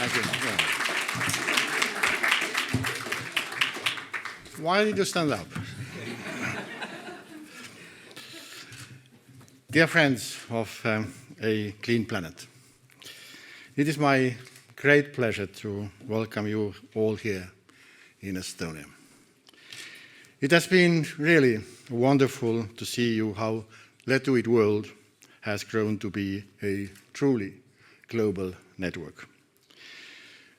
Thank you. Why did you stand up? Dear friends of A Clean Planet, it is my great pleasure to welcome you all here in Estonia. It has been really wonderful to see you how Let Do It World has grown to be a truly global network.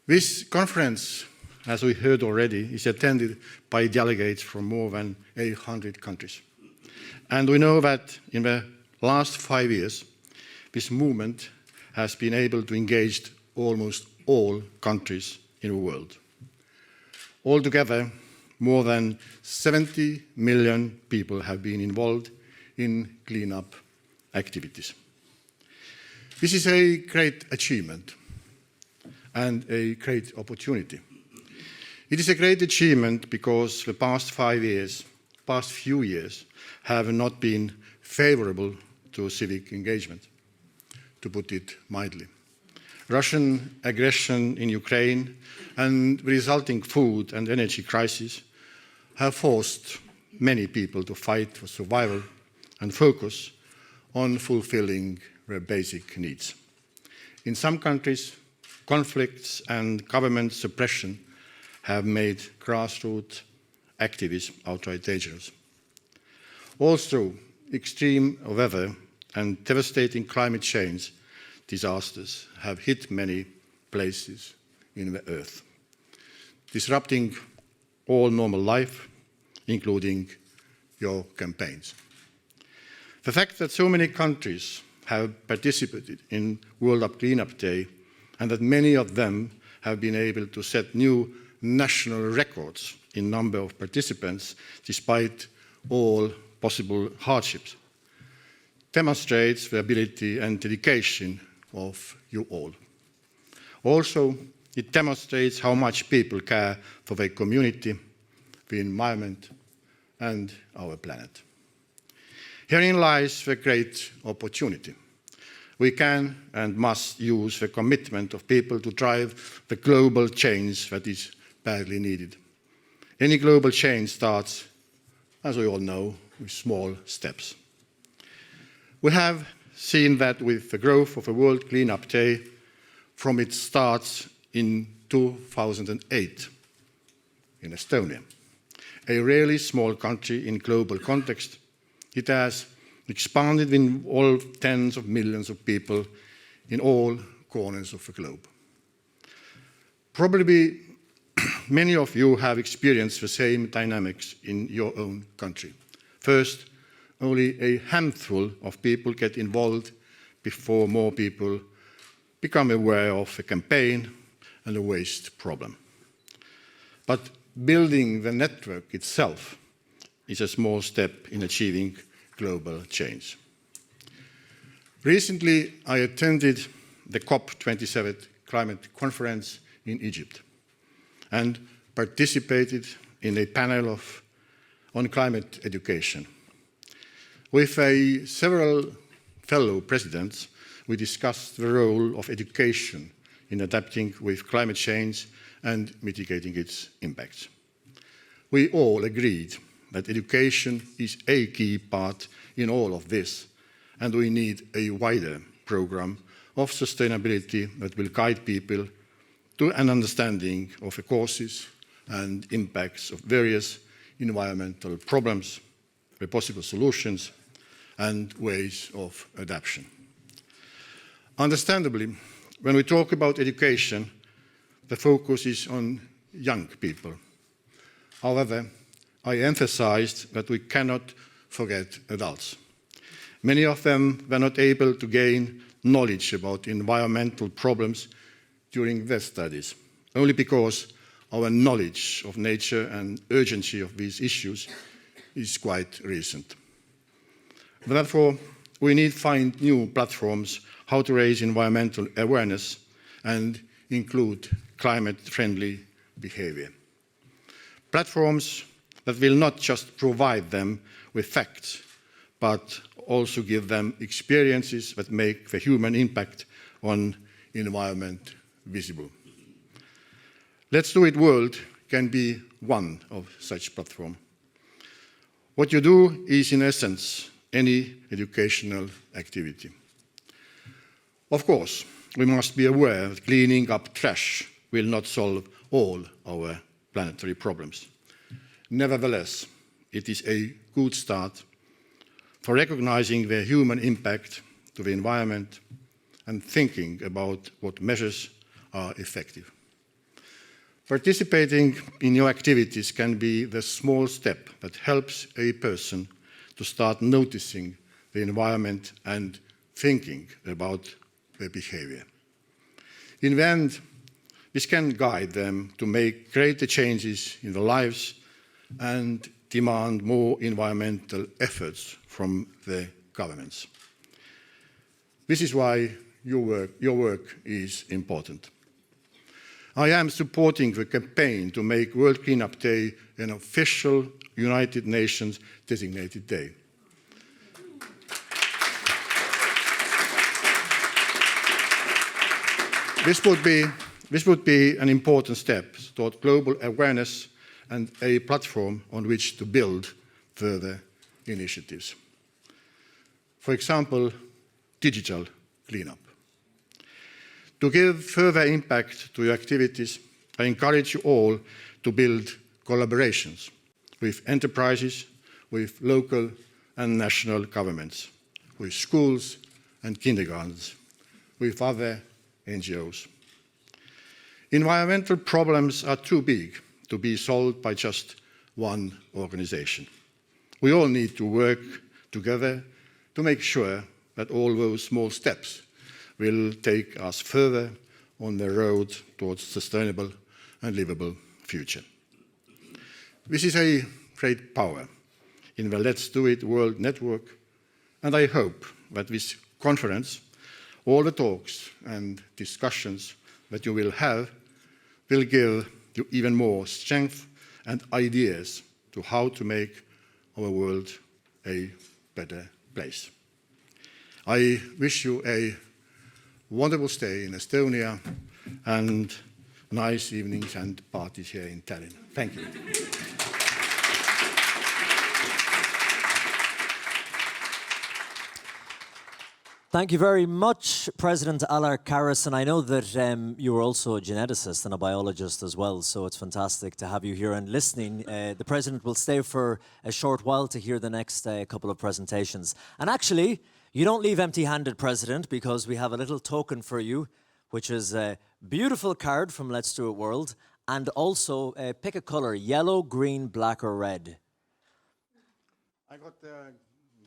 This conference, as we heard already, is attended by delegates from more than 800 countries. And we know that in the last 5 years, this movement has been able to engage almost all countries in the world. Altogether, more than 70 million people have been involved in cleanup activities. This is a great achievement and a great opportunity. It is a great achievement because the past few years have not been favorable to civic engagement, to put it mildly. Russian aggression in Ukraine and the resulting food and energy crisis have forced many people to fight for survival and focus on fulfilling their basic needs. In some countries, conflicts and government suppression have made grassroots activism outright dangerous. Also, extreme weather and devastating climate change disasters have hit many places in the earth, disrupting all normal life, including your campaigns. The fact that so many countries have participated in World Up Cleanup Day and that many of them have been able to set new national records in number of participants despite all possible hardships demonstrates the ability and dedication of you all. Also, it demonstrates how much people care for their community, the environment, and our planet. Herein lies the great opportunity. We can and must use the commitment of people to drive the global change that is badly needed. Any global change starts, as we all know, with small steps. We have seen that with the growth of the World Cleanup Day from its start in 2008 in Estonia, a really small country in global context. It has expanded in all tens of millions of people in all corners of the globe. Probably many of you have experienced the same dynamics in your own country. First, only a handful of people get involved before more people become aware of the campaign and the waste problem. But building the network itself is a small step in achieving global change. Recently, I attended the COP27 climate conference in Egypt and participated in a panel on climate education. With several fellow presidents, we discussed the role of education in adapting with climate change and mitigating its impacts. We all agreed that education is a key part in all of this, and we need a wider program of sustainability that will guide people to an understanding of the causes and impacts of various environmental problems, the possible solutions, and ways of adaptation. Understandably, when we talk about education, the focus is on young people. However, I emphasized that we cannot forget adults. Many of them were not able to gain knowledge about environmental problems during their studies, only because our knowledge of nature and urgency of these issues is quite recent. Therefore, we need to find new platforms how to raise environmental awareness and include climate-friendly behavior. Platforms that will not just provide them with facts, but also give them experiences that make the human impact on environment visible. Let's Do It World can be one of such platforms. What you do is, in essence, any educational activity. Of course, we must be aware that cleaning up trash will not solve all our planetary problems. Nevertheless, it is a good start for recognizing the human impact to the environment and thinking about what measures are effective. Participating in your activities can be the small step that helps a person to start noticing the environment and thinking about their behavior. In the end, this can guide them to make greater changes in their lives and demand more environmental efforts from their governments. This is why your work is important. I am supporting the campaign to make World Cleanup Day an official United Nations designated day. This would be an important step toward global awareness and a platform on which to build further initiatives. For example, digital cleanup. To give further impact to your activities, I encourage you all to build collaborations with enterprises, with local and national governments, with schools and kindergartens, with other NGOs. Environmental problems are too big to be solved by just one organization. We all need to work together to make sure that all those small steps will take us further on the road towards sustainable and livable future. This is a great power in the Let's Do It World Network, and I hope that this conference, all the talks and discussions that you will have, will give you even more strength and ideas to how to make our world a better place. I wish you a wonderful stay in Estonia and nice evenings and parties here in Tallinn. Thank you. Thank you very much, President Alar Karis, and I know that you are also a geneticist and a biologist as well, so it's fantastic to have you here and listening. The President will stay for a short while to hear the next couple of presentations. And actually, you don't leave empty-handed, President, because we have a little token for you, which is a beautiful card from Let's Do It World, and also pick a color, yellow, green, black, or red. I got the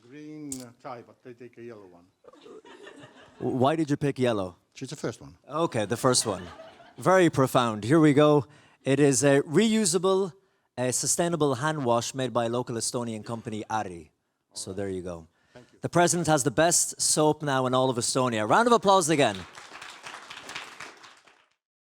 green tie, but I take a yellow one. Why did you pick yellow? It's the first one. Okay, the first one. Very profound. Here we go. It is a reusable, sustainable hand wash made by a local Estonian company, Ari. So there you go. Thank you. The President has the best soap now in all of Estonia. Round of applause again.